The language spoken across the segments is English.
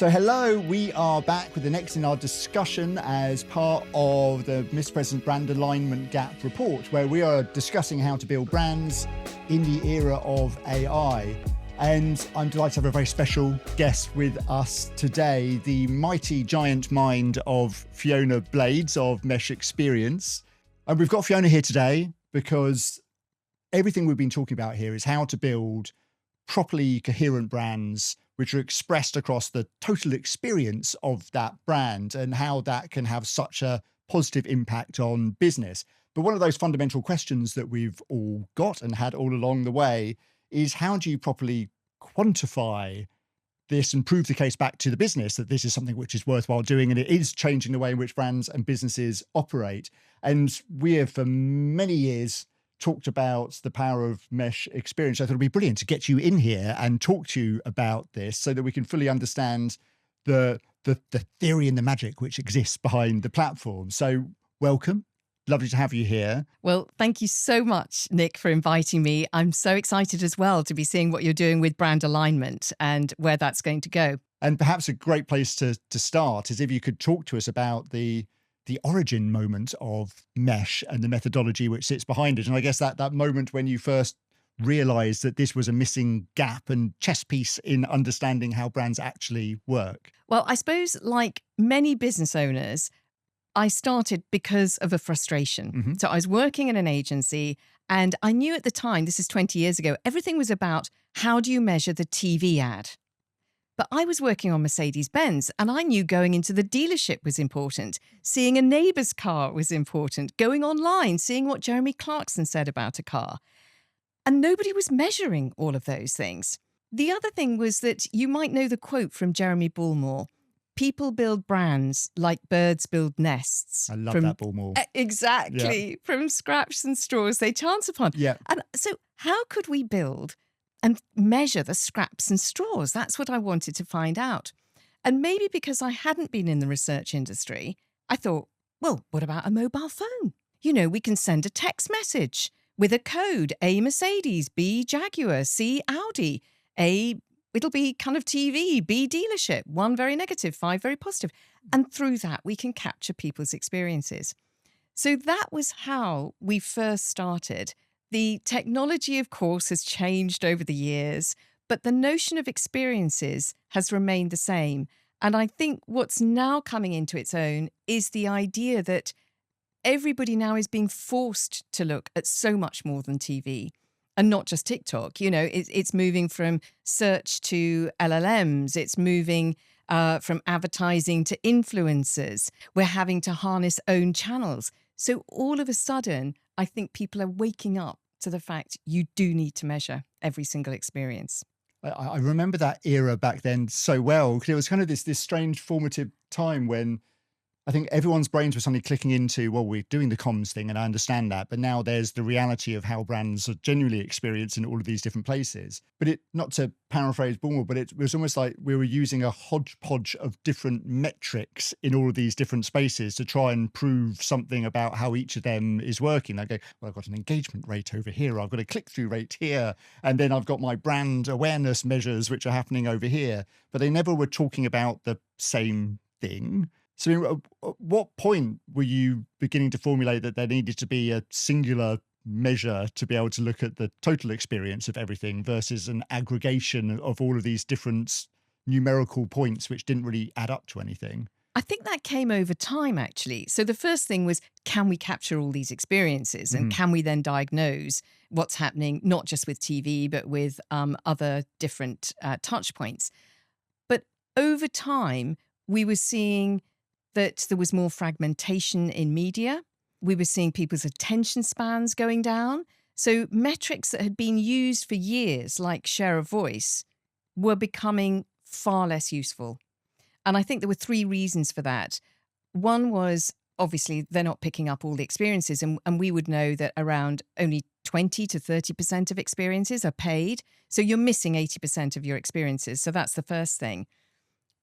So hello, we are back with the next in our discussion as part of the Mr. President Brand Alignment Gap report, where we are discussing how to build brands in the era of AI. And I'm delighted to have a very special guest with us today, the mighty giant mind of Fiona Blades of Mesh Experience. And we've got Fiona here today because everything we've been talking about here is how to build properly coherent brands which are expressed across the total experience of that brand and how that can have such a positive impact on business. But one of those fundamental questions that we've all got and had all along the way is, how do you properly quantify this and prove the case back to the business that this is something which is worthwhile doing and it is changing the way in which brands and businesses operate? And we have for many years talked about the power of Mesh Experience. I thought it'd be brilliant to get you in here and talk to you about this so that we can fully understand the theory and the magic which exists behind the platform. So welcome. Lovely to have you here. Well, thank you so much, Nick, for inviting me. I'm so excited as well to be seeing what you're doing with brand alignment and where that's going to go. And perhaps a great place to start is if you could talk to us about the origin moment of Mesh and the methodology which sits behind it. And I guess that moment when you first realized that this was a missing gap and chess piece in understanding how brands actually work. Well, I suppose like many business owners, I started because of a frustration. Mm-hmm. So I was working in an agency and I knew at the time, this is 20 years ago, everything was about how do you measure the TV ad? But I was working on Mercedes-Benz and I knew going into the dealership was important. Seeing a neighbour's car was important. Going online, seeing what Jeremy Clarkson said about a car. And nobody was measuring all of those things. The other thing was that you might know the quote from Jeremy Bullmore: people build brands like birds build nests. I love that Bullmore. Exactly. Yeah. From scraps and straws they chance upon. Yeah. And so how could we build and measure the scraps and straws? That's what I wanted to find out. And maybe because I hadn't been in the research industry, I thought, well, what about a mobile phone? You know, we can send a text message with a code: A Mercedes, B Jaguar, C Audi, A, it'll be kind of TV, B dealership, 1 very negative, 5 very positive. And through that, we can capture people's experiences. So that was how we first started. The technology, of course, has changed over the years, but the notion of experiences has remained the same. And I think what's now coming into its own is the idea that everybody now is being forced to look at so much more than TV. And not just TikTok. You know, it's moving from search to LLMs. It's moving from advertising to influencers. We're having to harness own channels. So all of a sudden, I think people are waking up to the fact you do need to measure every single experience. I remember that era back then so well, because it was kind of this strange formative time when I think everyone's brains were suddenly clicking into, well, we're doing the comms thing and I understand that, but now there's the reality of how brands are genuinely experienced in all of these different places. But it, not to paraphrase Bullmore, but it was almost like we were using a hodgepodge of different metrics in all of these different spaces to try and prove something about how each of them is working. I go, well, I've got an engagement rate over here, I've got a click-through rate here, and then I've got my brand awareness measures which are happening over here. But they never were talking about the same thing. So at what point were you beginning to formulate that there needed to be a singular measure to be able to look at the total experience of everything versus an aggregation of all of these different numerical points which didn't really add up to anything? I think that came over time, actually. So the first thing was, can we capture all these experiences? And can we then diagnose what's happening, not just with TV, but with other different touch points? But over time, we were seeing that there was more fragmentation in media. We were seeing people's attention spans going down. So metrics that had been used for years, like share of voice, were becoming far less useful. And I think there were 3 reasons for that. One was, obviously, they're not picking up all the experiences. And we would know that around only 20 to 30% of experiences are paid. So you're missing 80% of your experiences. So that's the first thing.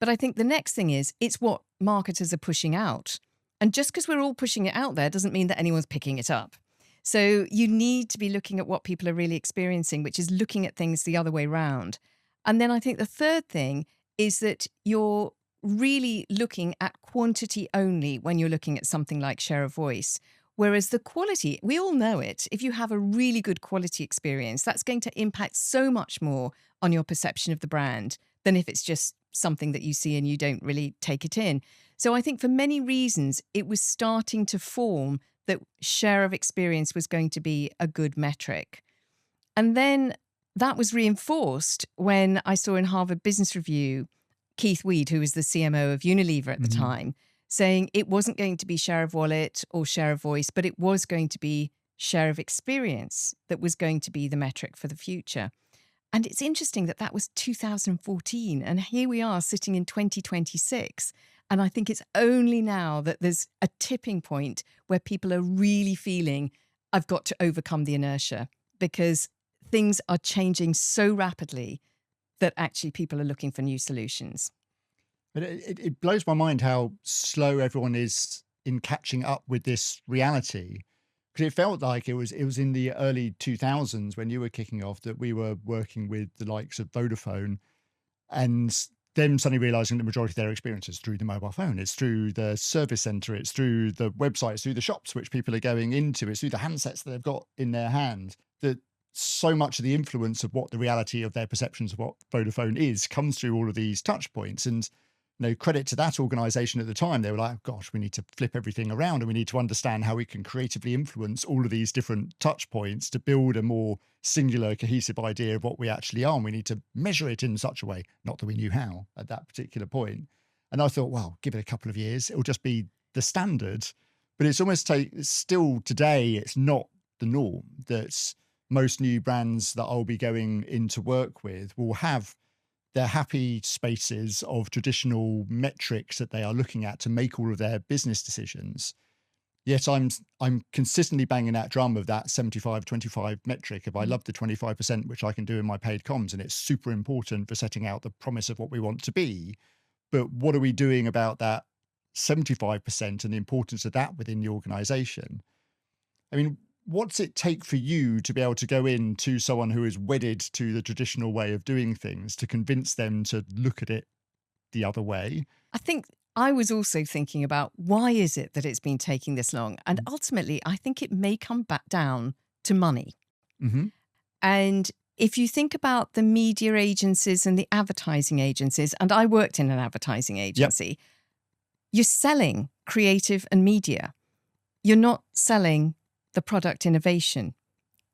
But I think the next thing is, it's what marketers are pushing out. And just because we're all pushing it out there doesn't mean that anyone's picking it up. So you need to be looking at what people are really experiencing, which is looking at things the other way round. And then I think the third thing is that you're really looking at quantity only when you're looking at something like share of voice. Whereas the quality, we all know it. If you have a really good quality experience, that's going to impact so much more on your perception of the brand than if it's just something that you see and you don't really take it in. So I think for many reasons, it was starting to form that share of experience was going to be a good metric. And then that was reinforced when I saw in Harvard Business Review, Keith Weed, who was the CMO of Unilever at the time, saying it wasn't going to be share of wallet or share of voice, but it was going to be share of experience that was going to be the metric for the future. And it's interesting that that was 2014. And here we are sitting in 2026. And I think it's only now that there's a tipping point where people are really feeling, I've got to overcome the inertia, because things are changing so rapidly that actually people are looking for new solutions. But it blows my mind how slow everyone is in catching up with this reality. Because it felt like it was in the early 2000s when you were kicking off that we were working with the likes of Vodafone, and them suddenly realizing the majority of their experience is through the mobile phone. It's through the service center. It's through the websites, through the shops which people are going into. It's through the handsets that they've got in their hand. That so much of the influence of what the reality of their perceptions of what Vodafone is comes through all of these touch points. And credit to that organization at the time. They were like, oh, gosh, we need to flip everything around and we need to understand how we can creatively influence all of these different touch points to build a more singular, cohesive idea of what we actually are. And we need to measure it in such a way, not that we knew how at that particular point. And I thought, well, give it a couple of years, it'll just be the standard. But it's almost still today, it's not the norm. That most new brands that I'll be going into work with will have their happy spaces of traditional metrics that they are looking at to make all of their business decisions. Yet I'm consistently banging that drum of that 75-25 metric. If I love the 25%, which I can do in my paid comms, and it's super important for setting out the promise of what we want to be. But what are we doing about that 75% and the importance of that within the organization? I mean, what's it take for you to be able to go in to someone who is wedded to the traditional way of doing things to convince them to look at it the other way? I think I was also thinking about why is it that it's been taking this long? And ultimately, I think it may come back down to money. And if you think about the media agencies and the advertising agencies, and I worked in an advertising agency, you're selling creative and media. You're not selling the product innovation.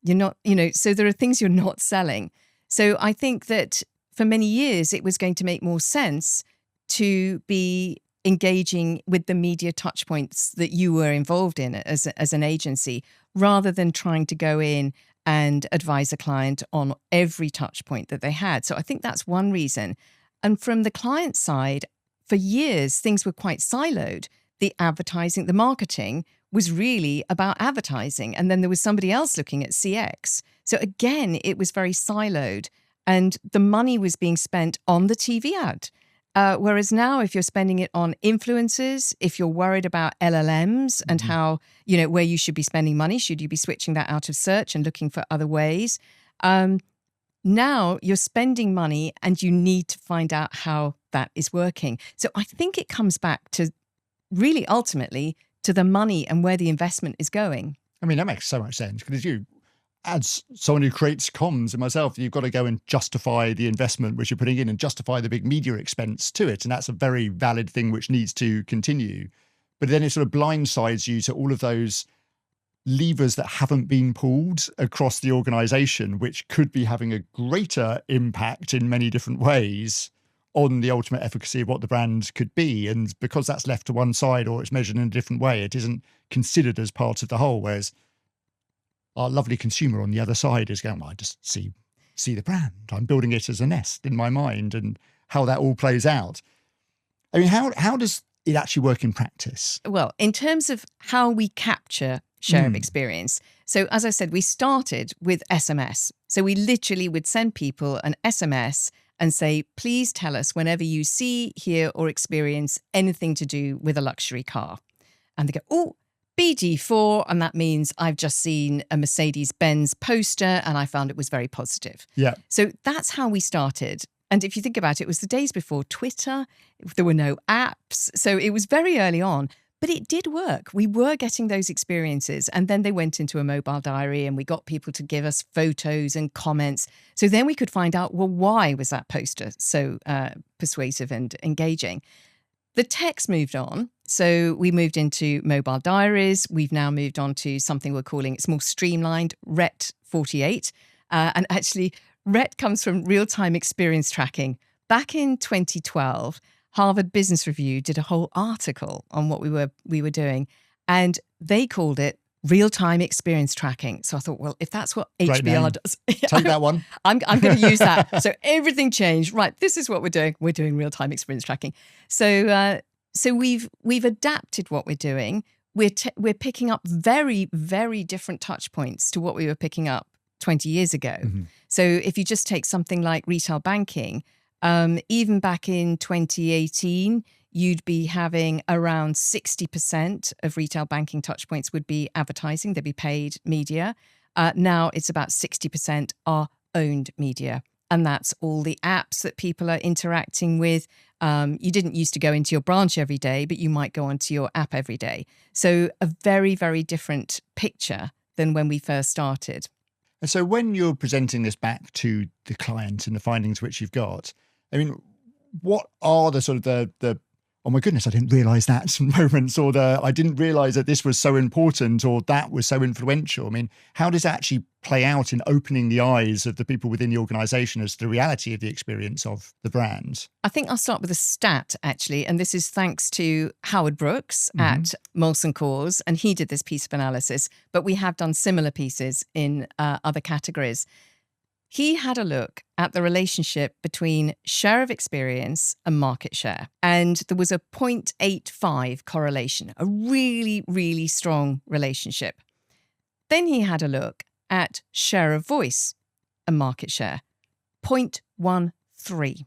You're not, so there are things you're not selling. So I think that for many years, it was going to make more sense to be engaging with the media touch points that you were involved in as an agency, rather than trying to go in and advise a client on every touch point that they had. So I think that's one reason. And from the client side, for years, things were quite siloed. The advertising, the marketing was really about advertising. And then there was somebody else looking at CX. So again, it was very siloed, and the money was being spent on the TV ad. Whereas now, if you're spending it on influencers, if you're worried about LLMs and how, where you should be spending money, should you be switching that out of search and looking for other ways? Now you're spending money and you need to find out how that is working. So I think it comes back to really ultimately to the money and where the investment is going. I mean, that makes so much sense, because as someone who creates comms and myself, you've got to go and justify the investment which you're putting in and justify the big media expense to it. And that's a very valid thing which needs to continue. But then it sort of blindsides you to all of those levers that haven't been pulled across the organization, which could be having a greater impact in many different ways on the ultimate efficacy of what the brand could be. And because that's left to one side or it's measured in a different way, it isn't considered as part of the whole. Whereas our lovely consumer on the other side is going, well, I just see the brand. I'm building it as a nest in my mind, and how that all plays out. I mean, how does it actually work in practice? Well, in terms of how we capture share of experience. So as I said, we started with SMS. So we literally would send people an SMS and say, please tell us whenever you see, hear, or experience anything to do with a luxury car. And they go, oh, BD4, and that means I've just seen a Mercedes-Benz poster and I found it was very positive. Yeah. So that's how we started. And if you think about it, it was the days before Twitter. There were no apps. So it was very early on. But it did work. We were getting those experiences. And then they went into a mobile diary and we got people to give us photos and comments. So then we could find out, well, why was that poster so persuasive and engaging? The text moved on. So we moved into mobile diaries. We've now moved on to something we're calling, it's more streamlined, RET 48. And actually, RET comes from real-time experience tracking. Back in 2012, Harvard Business Review did a whole article on what we were doing, and they called it real-time experience tracking. So I thought, well, if that's what HBR does, take that one. I'm going to use that. So everything changed. Right, this is what we're doing. We're doing real-time experience tracking. So we've adapted what we're doing. We're picking up very, very different touch points to what we were picking up 20 years ago. Mm-hmm. So if you just take something like retail banking. Even back in 2018, you'd be having around 60% of retail banking touchpoints would be advertising. They'd be paid media. Now it's about 60% are owned media. And that's all the apps that people are interacting with. You didn't used to go into your branch every day, but you might go onto your app every day. So a very, very different picture than when we first started. And so when you're presenting this back to the client and the findings which you've got, I mean, what are the sort of the oh my goodness, I didn't realize that moments, or I didn't realize that this was so important or that was so influential? I mean, how does that actually play out in opening the eyes of the people within the organization as to the reality of the experience of the brand? I think I'll start with a stat, actually, and this is thanks to Howard Brooks at Molson Coors, and he did this piece of analysis, but we have done similar pieces in other categories. He had a look at the relationship between share of experience and market share. And there was a 0.85 correlation, a really, really strong relationship. Then he had a look at share of voice and market share, 0.13.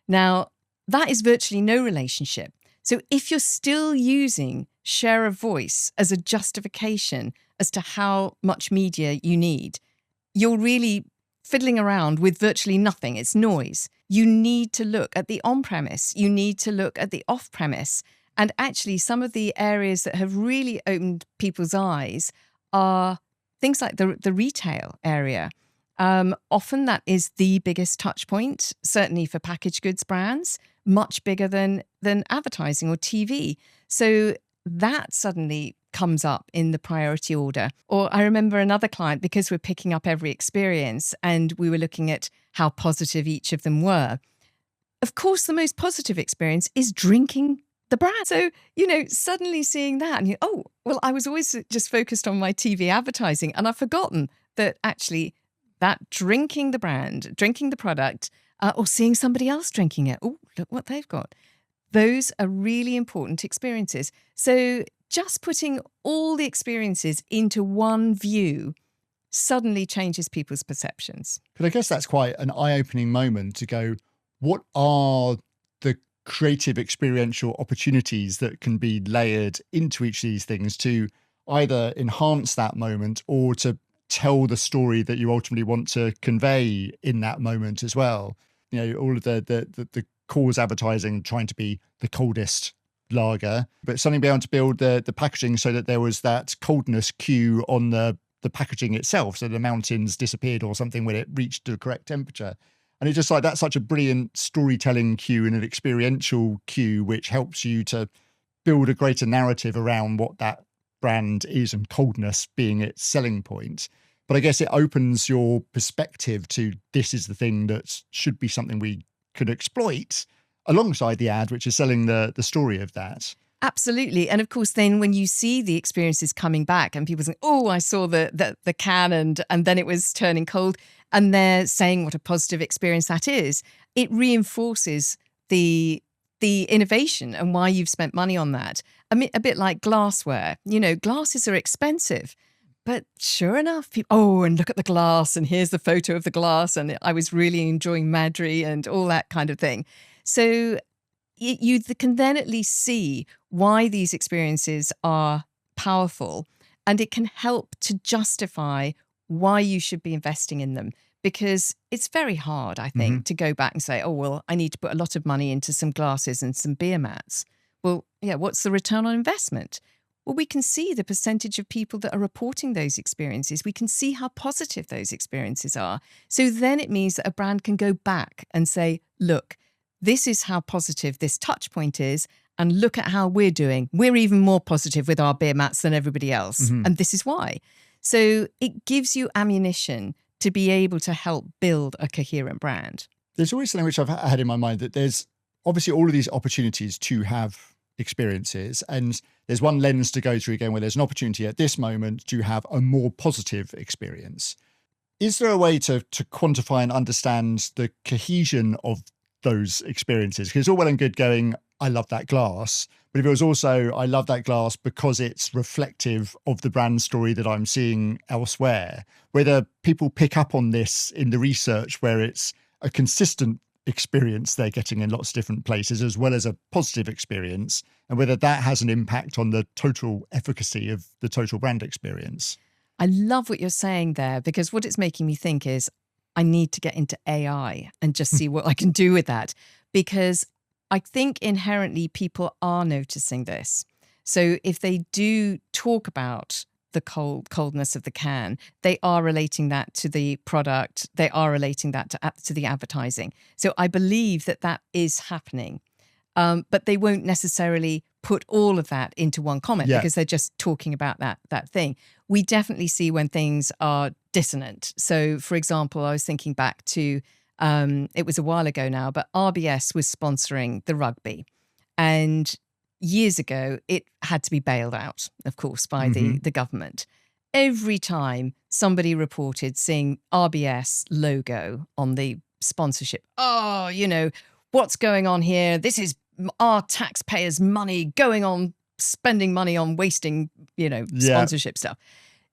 Now, that is virtually no relationship. So if you're still using share of voice as a justification as to how much media you need, you're really fiddling around with virtually nothing. It's noise. You need to look at the on-premise. You need to look at the off-premise. And actually, some of the areas that have really opened people's eyes are things like the retail area. Often that is the biggest touch point, certainly for packaged goods brands, much bigger than advertising or TV. So that suddenly comes up in the priority order. Or I remember another client, because we're picking up every experience and we were looking at how positive each of them were. Of course, the most positive experience is drinking the brand. So, suddenly seeing that and I was always just focused on my TV advertising, and I've forgotten that actually that drinking the brand, drinking the product, or seeing somebody else drinking it. Oh, look what they've got. Those are really important experiences. So just putting all the experiences into one view suddenly changes people's perceptions. But I guess that's quite an eye-opening moment to go, what are the creative experiential opportunities that can be layered into each of these things to either enhance that moment or to tell the story that you ultimately want to convey in that moment as well? All of the Coors advertising trying to be the coldest lager, but suddenly be able to build the packaging so that there was that coldness cue on the packaging itself, so the mountains disappeared or something when it reached the correct temperature. And it's just like, that's such a brilliant storytelling cue and an experiential cue, which helps you to build a greater narrative around what that brand is, and coldness being its selling point. But I guess it opens your perspective to, this is the thing that should be something we could exploit alongside the ad, which is selling the story of that. Absolutely. And of course, then when you see the experiences coming back and people saying, oh, I saw the can and then it was turning cold, and they're saying what a positive experience that is, it reinforces the innovation and why you've spent money on that. A bit like glassware. Glasses are expensive. But sure enough, people, and look at the glass, and here's the photo of the glass, and I was really enjoying Madry and all that kind of thing. So you can then at least see why these experiences are powerful, and it can help to justify why you should be investing in them. because it's very hard, I think, to go back and say, oh, well, I need to put a lot of money into some glasses and some beer mats. Well, yeah, what's the return on investment? Well, we can see the percentage of people that are reporting those experiences. We can see how positive those experiences are. So then it means that a brand can go back and say, look, this is how positive this touch point is. And look at how we're doing. We're even more positive with our beer mats than everybody else. And this is why. So it gives you ammunition to be able to help build a coherent brand. There's always something which I've had in my mind, that there's obviously all of these opportunities to have experiences. And there's one lens to go through again, where there's an opportunity at this moment to have a more positive experience. Is there a way to quantify and understand the cohesion of those experiences? Because it's all well and good going, I love that glass. But if it was also, I love that glass because it's reflective of the brand story that I'm seeing elsewhere, whether people pick up on this in the research where it's a consistent experience they're getting in lots of different places, as well as a positive experience, and whether that has an impact on the total efficacy of the total brand experience. I love what you're saying there, because what it's making me think is I need to get into AI and just see what I can do with that, because I think inherently people are noticing this. So if they do talk about the coldness of the can, they are relating that to the product. They are relating that to the advertising. So I believe that is happening. But they won't necessarily put all of that into one comment because they're just talking about that thing. We definitely see when things are dissonant. So, for example, I was thinking back to, it was a while ago now, but RBS was sponsoring the rugby. And years ago, it had to be bailed out, of course, by the government. Every time somebody reported seeing RBS logo on the sponsorship, oh, what's going on here? This is our taxpayers' money going on, spending money on wasting, sponsorship stuff.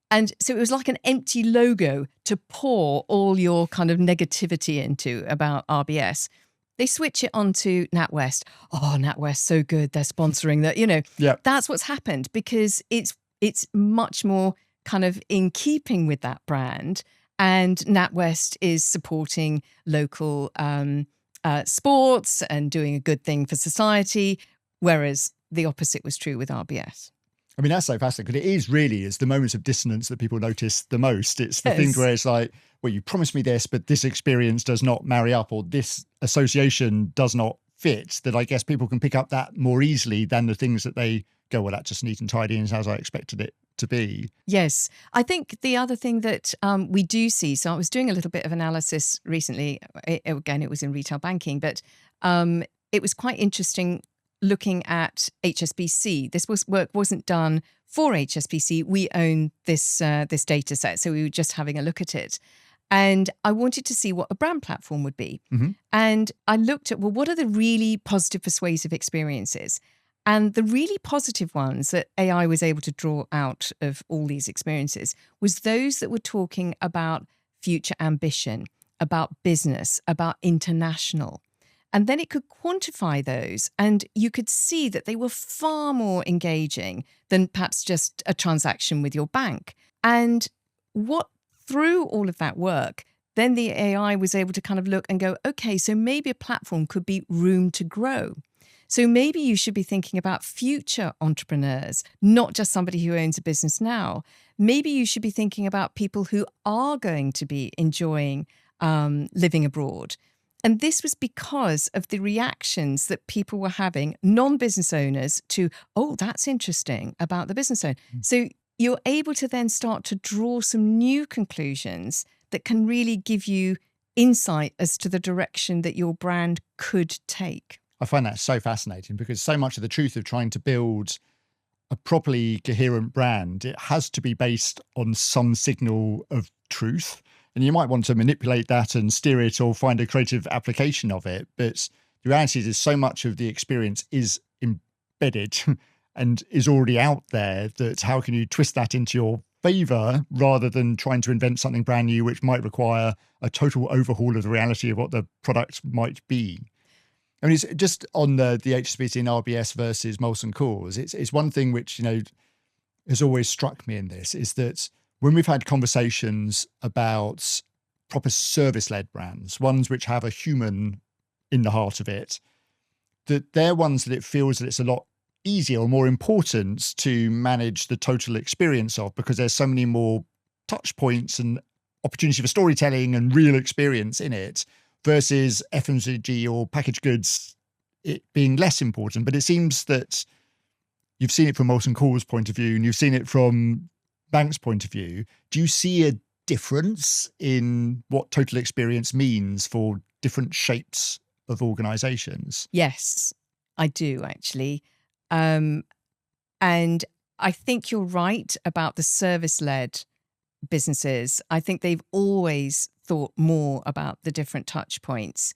And so it was like an empty logo to pour all your kind of negativity into about RBS. They switch it onto NatWest. Oh, NatWest, so good. They're sponsoring that, That's what's happened, because it's much more kind of in keeping with that brand. And NatWest is supporting local sports and doing a good thing for society, whereas the opposite was true with RBS. I mean, that's so fascinating, because it's the moments of dissonance that people notice the most. It's the things where it's like, well, you promised me this, but this experience does not marry up, or this association does not fit, that I guess people can pick up that more easily than the things that they go, well, that's just neat and tidy and as I expected it to be. Yes. I think the other thing that we do see, so I was doing a little bit of analysis recently, again, it was in retail banking, but it was quite interesting looking at HSBC. This work wasn't done for HSBC. We own this data set, so we were just having a look at it. And I wanted to see what a brand platform would be. And I looked at, well, what are the really positive, persuasive experiences? And the really positive ones that AI was able to draw out of all these experiences was those that were talking about future ambition, about business, about international. And then it could quantify those, and you could see that they were far more engaging than perhaps just a transaction with your bank. And through all of that work, then the AI was able to kind of look and go, okay, so maybe a platform could be room to grow. So maybe you should be thinking about future entrepreneurs, not just somebody who owns a business now. Maybe you should be thinking about people who are going to be enjoying living abroad. And this was because of the reactions that people were having, non-business owners, to, oh, that's interesting about the business owner. So you're able to then start to draw some new conclusions that can really give you insight as to the direction that your brand could take. I find that so fascinating, because so much of the truth of trying to build a properly coherent brand, it has to be based on some signal of truth. And you might want to manipulate that and steer it or find a creative application of it. But the reality is so much of the experience is embedded and is already out there, that how can you twist that into your favor rather than trying to invent something brand new, which might require a total overhaul of the reality of what the product might be. I mean, it's just on the HSBC and RBS versus Molson Coors. It's one thing which, has always struck me in this, is that when we've had conversations about proper service-led brands, ones which have a human in the heart of it, that they're ones that it feels that it's a lot easier or more important to manage the total experience of, because there's so many more touch points and opportunity for storytelling and real experience in it, versus FMCG or packaged goods, it being less important. But it seems that you've seen it from Molson Coors' point of view and you've seen it from Bank's point of view. Do you see a difference in what total experience means for different shapes of organizations? Yes, I do actually. And I think you're right about the service-led businesses. I think they've always thought more about the different touch points.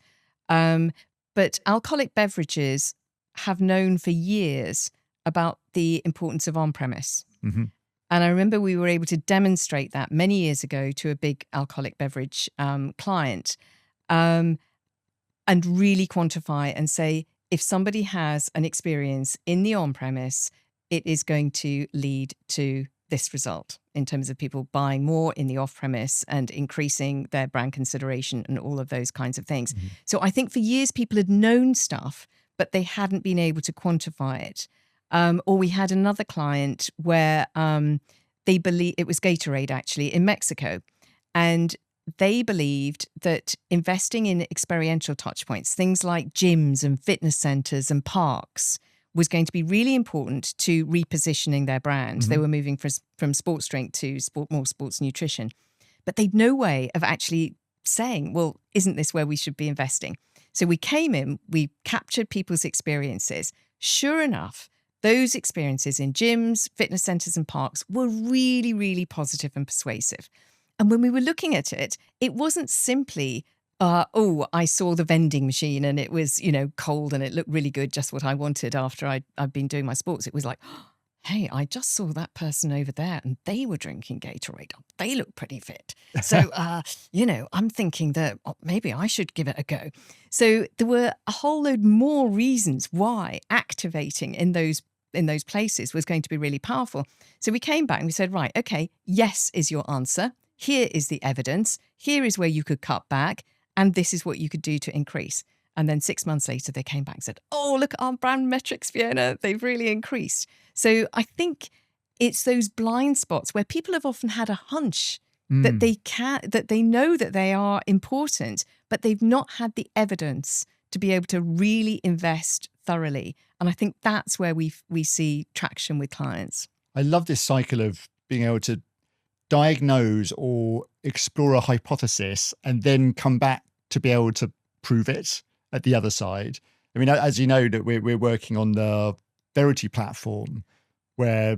But alcoholic beverages have known for years about the importance of on-premise. Mm-hmm. And I remember we were able to demonstrate that many years ago to a big alcoholic beverage client, and really quantify and say, if somebody has an experience in the on-premise, it is going to lead to this result in terms of people buying more in the off-premise and increasing their brand consideration and all of those kinds of things. Mm-hmm. So I think for years people had known stuff, but they hadn't been able to quantify it. Or we had another client where they believe it was Gatorade actually in Mexico, and they believed that investing in experiential touch points, things like gyms and fitness centers and parks, was going to be really important to repositioning their brand. Mm-hmm. They were moving from sports drink to more sports nutrition, but they'd no way of actually saying, well, isn't this where we should be investing? So we came in, we captured people's experiences. Sure enough, those experiences in gyms, fitness centers and parks were really, really positive and persuasive. And when we were looking at it, it wasn't simply, I saw the vending machine and it was, cold and it looked really good, just what I wanted after I'd been doing my sports. It was like, hey, I just saw that person over there and they were drinking Gatorade. They look pretty fit. So, I'm thinking that maybe I should give it a go. So there were a whole load more reasons why activating in those places was going to be really powerful. So we came back and we said, right, okay, yes is your answer. Here is the evidence. Here is where you could cut back. And this is what you could do to increase. And then 6 months later, they came back and said, oh, look at our brand metrics, Fiona. They've really increased. So I think it's those blind spots where people have often had a hunch that they know that they are important, but they've not had the evidence to be able to really invest thoroughly. And I think that's where we see traction with clients. I love this cycle of being able to diagnose or explore a hypothesis and then come back to be able to prove it at the other side. I mean, as you know, that we're working on the Verity platform, where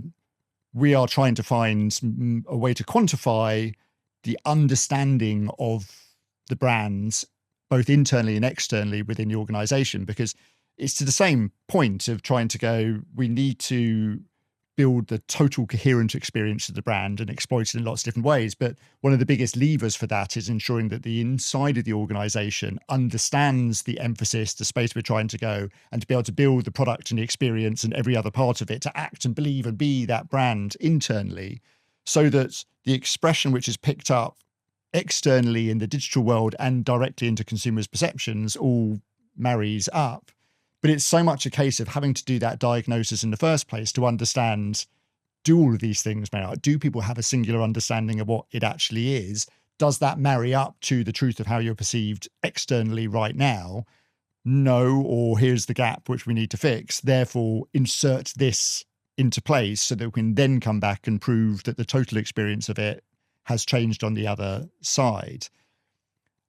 we are trying to find a way to quantify the understanding of the brands, both internally and externally within the organization, because it's to the same point of trying to go, we need to build the total coherent experience of the brand and exploit it in lots of different ways. But one of the biggest levers for that is ensuring that the inside of the organization understands the emphasis, the space we're trying to go, and to be able to build the product and the experience and every other part of it to act and believe and be that brand internally, so that the expression which is picked up externally in the digital world and directly into consumers' perceptions all marries up. But it's so much a case of having to do that diagnosis in the first place to understand, do all of these things marry up? Do people have a singular understanding of what it actually is? Does that marry up to the truth of how you're perceived externally right now? No, or here's the gap which we need to fix. Therefore, insert this into place so that we can then come back and prove that the total experience of it has changed on the other side.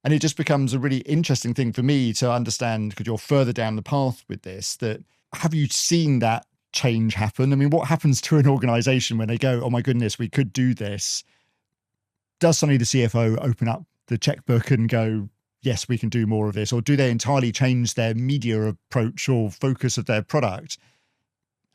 And it just becomes a really interesting thing for me to understand, because you're further down the path with this, that have you seen that change happen? I mean, what happens to an organization when they go, oh my goodness, we could do this? Does suddenly the CFO open up the checkbook and go, yes, we can do more of this? Or do they entirely change their media approach or focus of their product?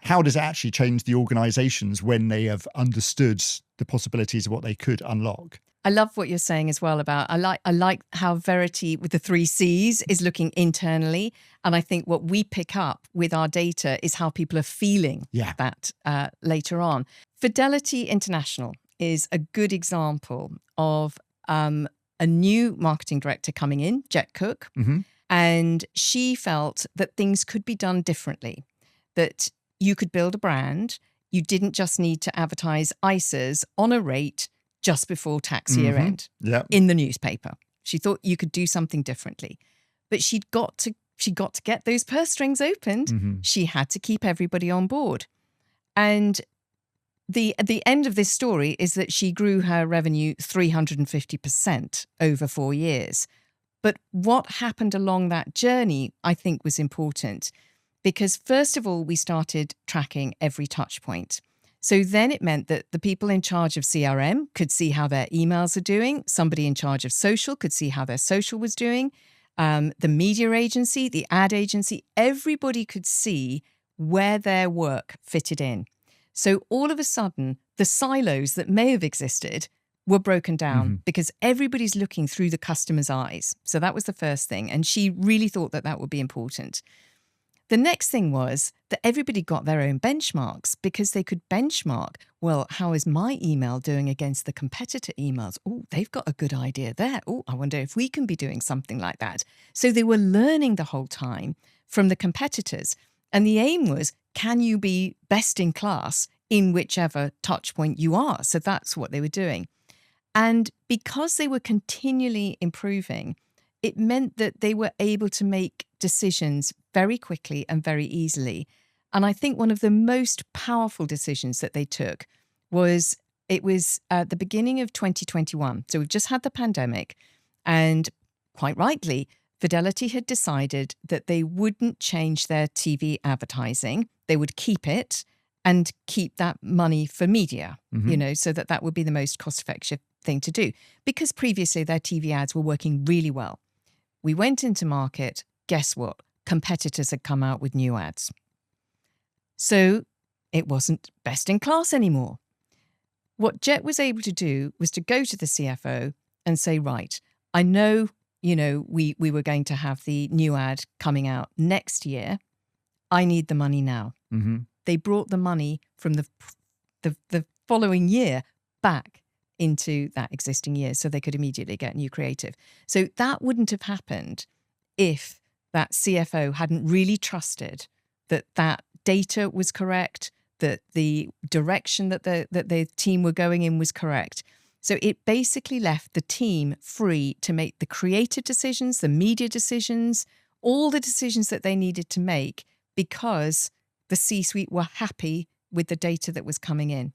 How does it actually change the organizations when they have understood the possibilities of what they could unlock? I love what you're saying as well about, I like how Verity with the 3 C's is looking internally. And I think what we pick up with our data is how people are feeling that later on. Fidelity International is a good example of a new marketing director coming in, Jet Cook, and she felt that things could be done differently, that you could build a brand. You didn't just need to advertise ISAs on a rate just before tax year end in the newspaper. She thought you could do something differently. But she got to get those purse strings opened. She had to keep everybody on board. And the end of this story is that she grew her revenue 350% over 4 years. But what happened along that journey, I think, was important. Because first of all, we started tracking every touch point. So then it meant that the people in charge of CRM could see how their emails are doing. Somebody in charge of social could see how their social was doing. The media agency, the ad agency, everybody could see where their work fitted in. So all of a sudden, the silos that may have existed were broken down because everybody's looking through the customer's eyes. So that was the first thing. And she really thought that that would be important. The next thing was that everybody got their own benchmarks because they could benchmark, well, how is my email doing against the competitor emails? Oh, they've got a good idea there. Oh, I wonder if we can be doing something like that. So they were learning the whole time from the competitors. And the aim was, can you be best in class in whichever touch point you are? So that's what they were doing. And because they were continually improving, it meant that they were able to make decisions very quickly and very easily. And I think one of the most powerful decisions that they took was, it was at the beginning of 2021. So we've just had the pandemic, and quite rightly, Fidelity had decided that they wouldn't change their TV advertising. They would keep it and keep that money for media, so that would be the most cost-effective thing to do. Because previously their TV ads were working really well. We went into market, guess what? Competitors had come out with new ads. So it wasn't best in class anymore. What Jet was able to do was to go to the CFO and say, right, I know, we were going to have the new ad coming out next year. I need the money now. They brought the money from the following year back into that existing year so they could immediately get new creative. So that wouldn't have happened if that CFO hadn't really trusted that that data was correct, that the direction that the team were going in was correct. So it basically left the team free to make the creative decisions, the media decisions, all the decisions that they needed to make because the C-suite were happy with the data that was coming in.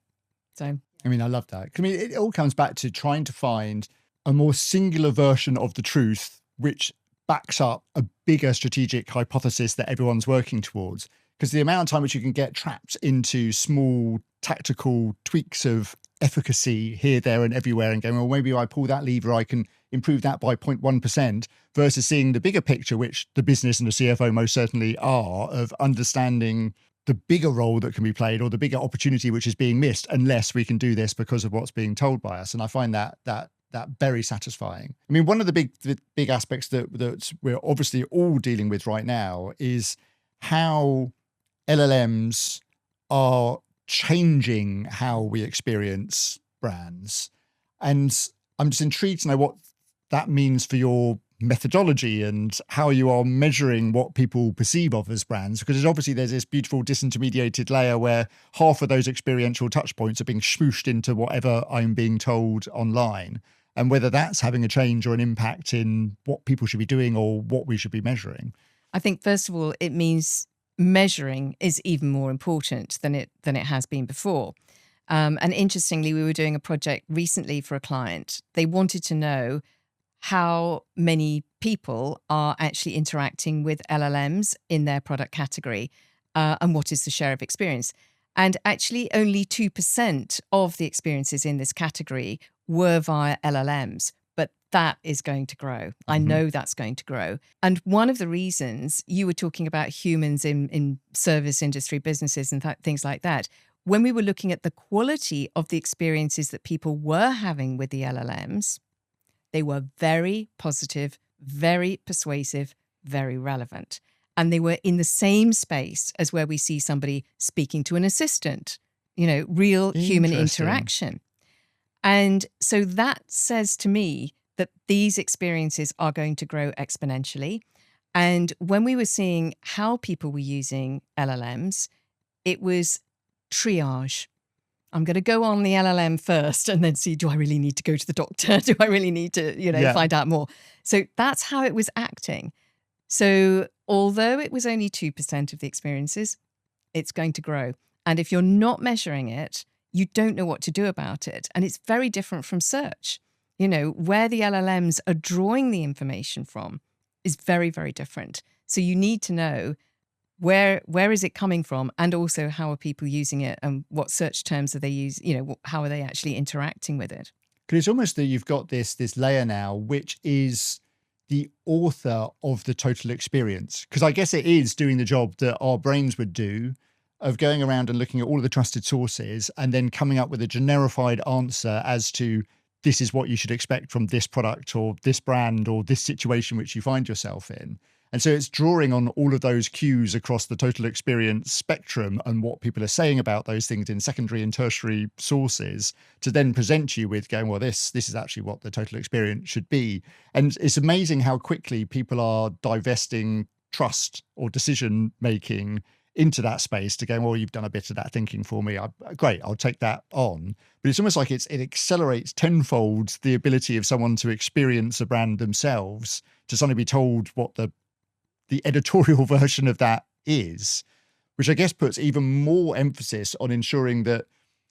So, I mean, I love that. I mean, it all comes back to trying to find a more singular version of the truth, which backs up a bigger strategic hypothesis that everyone's working towards. Because the amount of time which you can get trapped into small tactical tweaks of efficacy here, there, and everywhere, and going, well, maybe if I pull that lever, I can improve that by 0.1%, versus seeing the bigger picture, which the business and the CFO most certainly are, of understanding the bigger role that can be played or the bigger opportunity which is being missed, unless we can do this because of what's being told by us. And I find that very satisfying. I mean, one of the big aspects that we're obviously all dealing with right now is how LLMs are changing how we experience brands. And I'm just intrigued to know what that means for your methodology and how you are measuring what people perceive of as brands, because obviously there's this beautiful disintermediated layer where half of those experiential touch points are being swooshed into whatever I'm being told online, and whether that's having a change or an impact in what people should be doing or what we should be measuring. I think first of all, it means measuring is even more important than it has been before. And interestingly, we were doing a project recently for a client. They wanted to know how many people are actually interacting with LLMs in their product category, and what is the share of experience. And actually only 2% of the experiences in this category were via LLMs, but that is going to grow. I know that's going to grow. And one of the reasons you were talking about humans in service industry businesses and things like that, when we were looking at the quality of the experiences that people were having with the LLMs, they were very positive, very persuasive, very relevant. And they were in the same space as where we see somebody speaking to an assistant, real human interaction. And so that says to me that these experiences are going to grow exponentially. And when we were seeing how people were using LLMs, it was triage. I'm going to go on the LLM first and then see, do I really need to go to the doctor? Do I really need to, find out more? So that's how it was acting. So although it was only 2% of the experiences, it's going to grow. And if you're not measuring it, you don't know what to do about it. And it's very different from search. Where the LLMs are drawing the information from is very, very different. So you need to know where is it coming from, and also how are people using it, and what search terms are they using, how are they actually interacting with it? Because it's almost that you've got this layer now, which is the author of the total experience. Because I guess it is doing the job that our brains would do, of going around and looking at all of the trusted sources and then coming up with a generified answer as to this is what you should expect from this product or this brand or this situation which you find yourself in. And so it's drawing on all of those cues across the total experience spectrum and what people are saying about those things in secondary and tertiary sources to then present you with going, well, this is actually what the total experience should be. And it's amazing how quickly people are divesting trust or decision making into that space to go, well, you've done a bit of that thinking for me. Great, I'll take that on. But it's almost like it accelerates tenfold the ability of someone to experience a brand themselves, to suddenly be told what the editorial version of that is, which I guess puts even more emphasis on ensuring that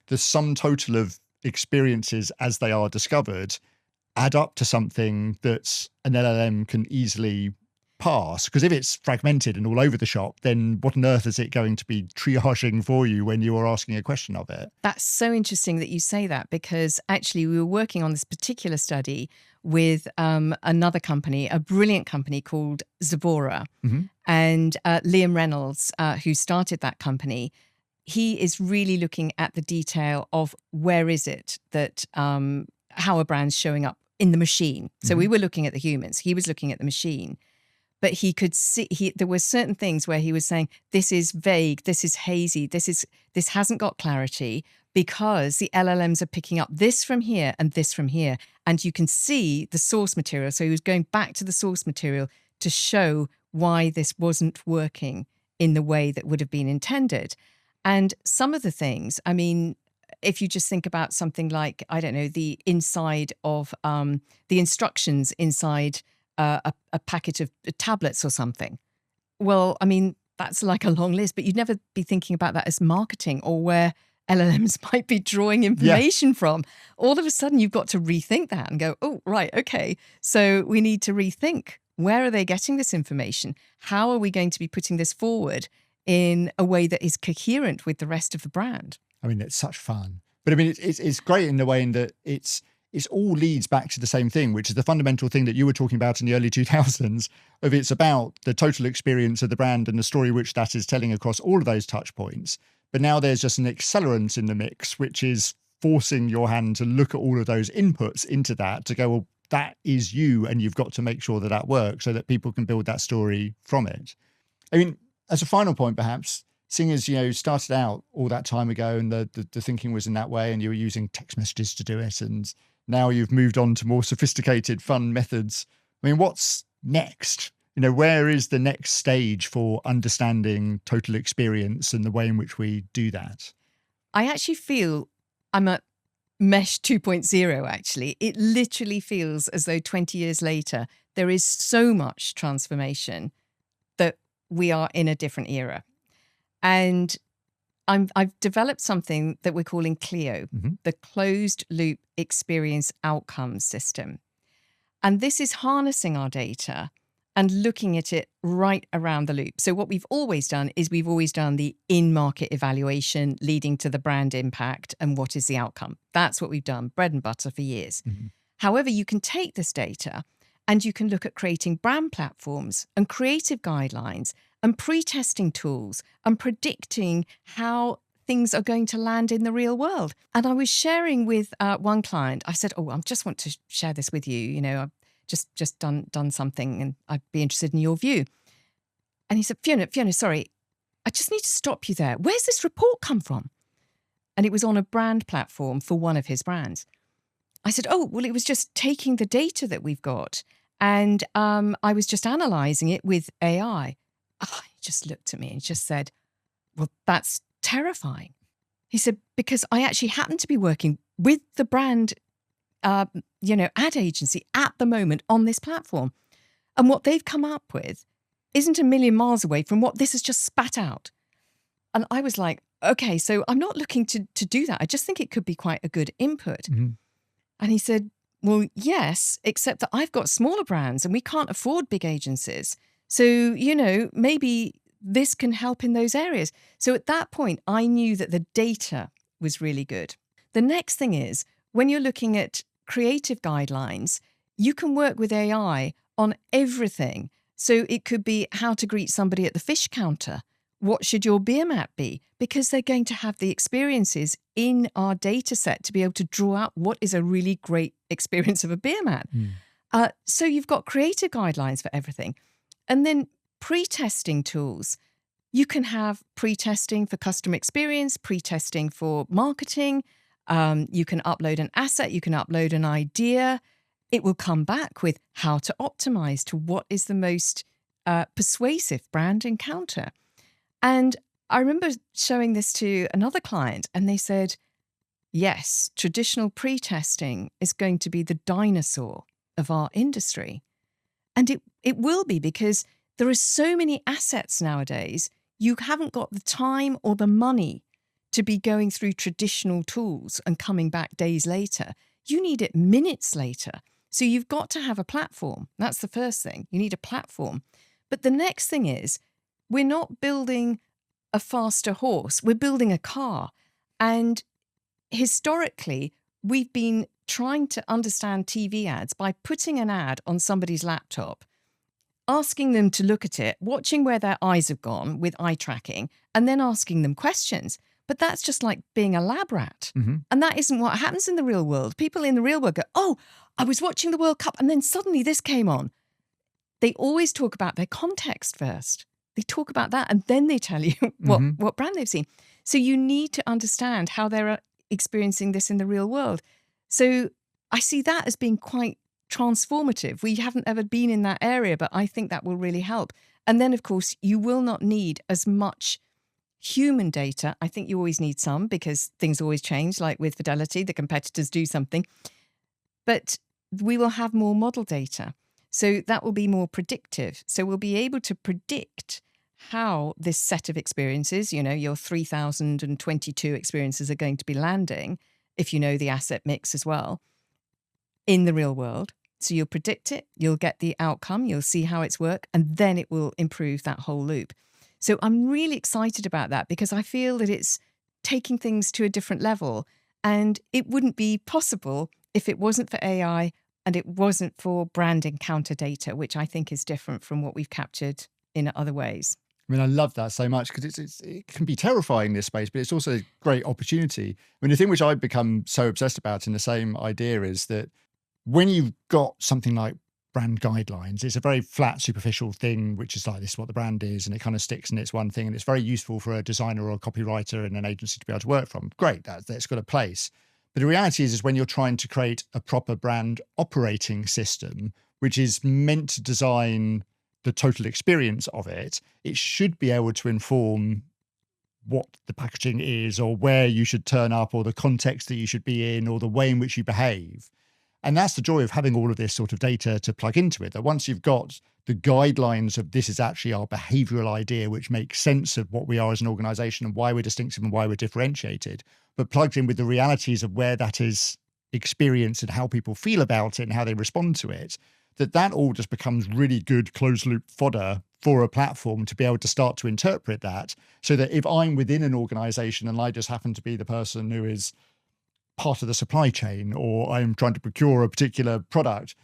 the sum total of experiences as they are discovered add up to something that an LLM can easily pass. Because if it's fragmented and all over the shop, then what on earth is it going to be triaging for you when you are asking a question of it? That's so interesting that you say that, because actually we were working on this particular study with another company, a brilliant company called Zavora. Mm-hmm. And Liam Reynolds, who started that company, he is really looking at the detail of where is it that, how a brand's showing up in the machine. So we were looking at the humans, he was looking at the machine. But he could see, there were certain things where he was saying, this is vague, this is hazy, this hasn't got clarity, because the LLMs are picking up this from here and this from here. And you can see the source material. So he was going back to the source material to show why this wasn't working in the way that would have been intended. And some of the things, I mean, if you just think about something like, I don't know, the inside of the instructions inside a packet of tablets or something. Well, I mean, that's like a long list, but you'd never be thinking about that as marketing or where LLMs might be drawing information from. All of a sudden, you've got to rethink that and go, oh, right, okay. So we need to rethink, where are they getting this information? How are we going to be putting this forward in a way that is coherent with the rest of the brand? I mean, it's such fun. But I mean, it's great in the way in that it's all leads back to the same thing, which is the fundamental thing that you were talking about in the early 2000s, of it's about the total experience of the brand and the story which that is telling across all of those touch points. But now there's just an accelerant in the mix, which is forcing your hand to look at all of those inputs into that to go, well, that is you, and you've got to make sure that that works so that people can build that story from it. I mean, as a final point, perhaps, seeing as, started out all that time ago and the thinking was in that way and you were using text messages to do it, and now you've moved on to more sophisticated, fun methods. I mean, what's next? Where is the next stage for understanding total experience and the way in which we do that? I actually feel I'm at Mesh 2.0, actually. It literally feels as though 20 years later, there is so much transformation that we are in a different era. And I've developed something that we're calling CLEO, the Closed Loop Experience Outcomes System. And this is harnessing our data and looking at it right around the loop. So what we've always done is we've always done the in-market evaluation leading to the brand impact and what is the outcome. That's what we've done, bread and butter for years. However, you can take this data and you can look at creating brand platforms and creative guidelines and pre-testing tools and predicting how things are going to land in the real world. And I was sharing with one client, I said, I just want to share this with you. I've just done something and I'd be interested in your view. And he said, Fiona, sorry, I just need to stop you there. Where's this report come from? And it was on a brand platform for one of his brands. I said, oh, well, it was just taking the data that we've got and I was just analysing it with AI. Oh, he just looked at me and just said, well, that's terrifying. He said, because I actually happen to be working with the brand, ad agency at the moment on this platform. And what they've come up with isn't a million miles away from what this has just spat out. And I was like, okay, so I'm not looking to do that. I just think it could be quite a good input. Mm-hmm. And he said, well, yes, except that I've got smaller brands and we can't afford big agencies. So, maybe this can help in those areas. So at that point, I knew that the data was really good. The next thing is, when you're looking at creative guidelines, you can work with AI on everything. So it could be how to greet somebody at the fish counter. What should your beer mat be? Because they're going to have the experiences in our data set to be able to draw out what is a really great experience of a beer mat. So you've got creative guidelines for everything. And then pre-testing tools. You can have pre-testing for customer experience, pre-testing for marketing. You can upload an asset, you can upload an idea. It will come back with how to optimize to what is the most persuasive brand encounter. And I remember showing this to another client and they said, yes, traditional pre-testing is going to be the dinosaur of our industry. And it will be, because there are so many assets nowadays, you haven't got the time or the money to be going through traditional tools and coming back days later. You need it minutes later. So you've got to have a platform. That's the first thing. You need a platform. But the next thing is, we're not building a faster horse, we're building a car. And historically, we've been trying to understand TV ads by putting an ad on somebody's laptop, asking them to look at it, watching where their eyes have gone with eye tracking, and then asking them questions. But that's just like being a lab rat. Mm-hmm. And that isn't what happens in the real world. People in the real world go, oh, I was watching the World Cup and then suddenly this came on. They always talk about their context first. They talk about that and then they tell you what brand they've seen. So you need to understand how they're experiencing this in the real world. So I see that as being quite transformative. We haven't ever been in that area, but I think that will really help. And then, of course, you will not need as much human data. I think you always need some, because things always change, like with Fidelity, the competitors do something. But we will have more model data. So that will be more predictive. So we'll be able to predict how this set of experiences, your 3,022 experiences are going to be landing, if you know the asset mix as well, in the real world. So you'll predict it, you'll get the outcome, you'll see how it's worked, and then it will improve that whole loop. So I'm really excited about that, because I feel that it's taking things to a different level, and it wouldn't be possible if it wasn't for AI and it wasn't for brand encounter data, which I think is different from what we've captured in other ways. I mean, I love that so much, because it can be terrifying, this space, but it's also a great opportunity. I mean, the thing which I've become so obsessed about in the same idea is that when you've got something like brand guidelines, it's a very flat, superficial thing, which is like, this is what the brand is, and it kind of sticks and it's one thing, and it's very useful for a designer or a copywriter in an agency to be able to work from. Great, that's got a place. But the reality is when you're trying to create a proper brand operating system, which is meant to design the total experience of it, it should be able to inform what the packaging is, or where you should turn up, or the context that you should be in, or the way in which you behave. And that's the joy of having all of this sort of data to plug into it, that once you've got the guidelines of this is actually our behavioral idea, which makes sense of what we are as an organization and why we're distinctive and why we're differentiated, but plugged in with the realities of where that is experienced and how people feel about it and how they respond to it, that all just becomes really good closed loop fodder for a platform to be able to start to interpret that, so that if I'm within an organization and I just happen to be the person who is part of the supply chain, or I'm trying to procure a particular product,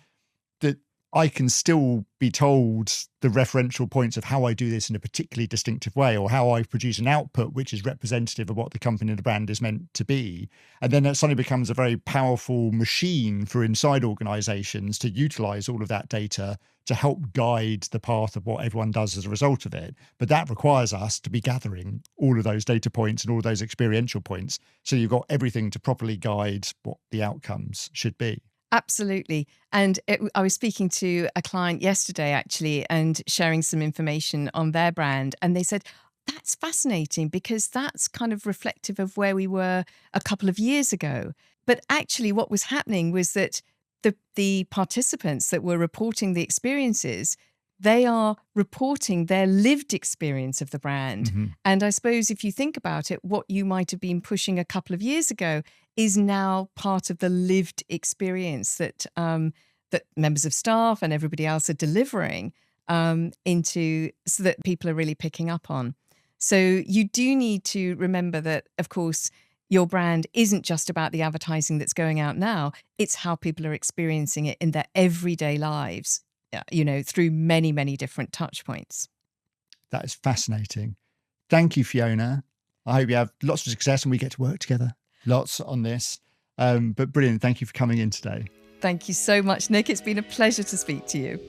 that I can still be told the referential points of how I do this in a particularly distinctive way, or how I produce an output which is representative of what the company and the brand is meant to be. And then it suddenly becomes a very powerful machine for inside organizations to utilize all of that data to help guide the path of what everyone does as a result of it. But that requires us to be gathering all of those data points and all those experiential points. So you've got everything to properly guide what the outcomes should be. Absolutely. And I was speaking to a client yesterday, actually, and sharing some information on their brand. And they said, that's fascinating because that's kind of reflective of where we were a couple of years ago. But actually, what was happening was that the participants that were reporting the experiences, they are reporting their lived experience of the brand. Mm-hmm. And I suppose if you think about it, what you might have been pushing a couple of years ago is now part of the lived experience that that members of staff and everybody else are delivering into, so that people are really picking up on. So you do need to remember that, of course, your brand isn't just about the advertising that's going out now. It's how people are experiencing it in their everyday lives, through many, many different touch points. That is fascinating. Thank you, Fiona. I hope you have lots of success and we get to work together lots on this. But brilliant. Thank you for coming in today. Thank you so much, Nick. It's been a pleasure to speak to you.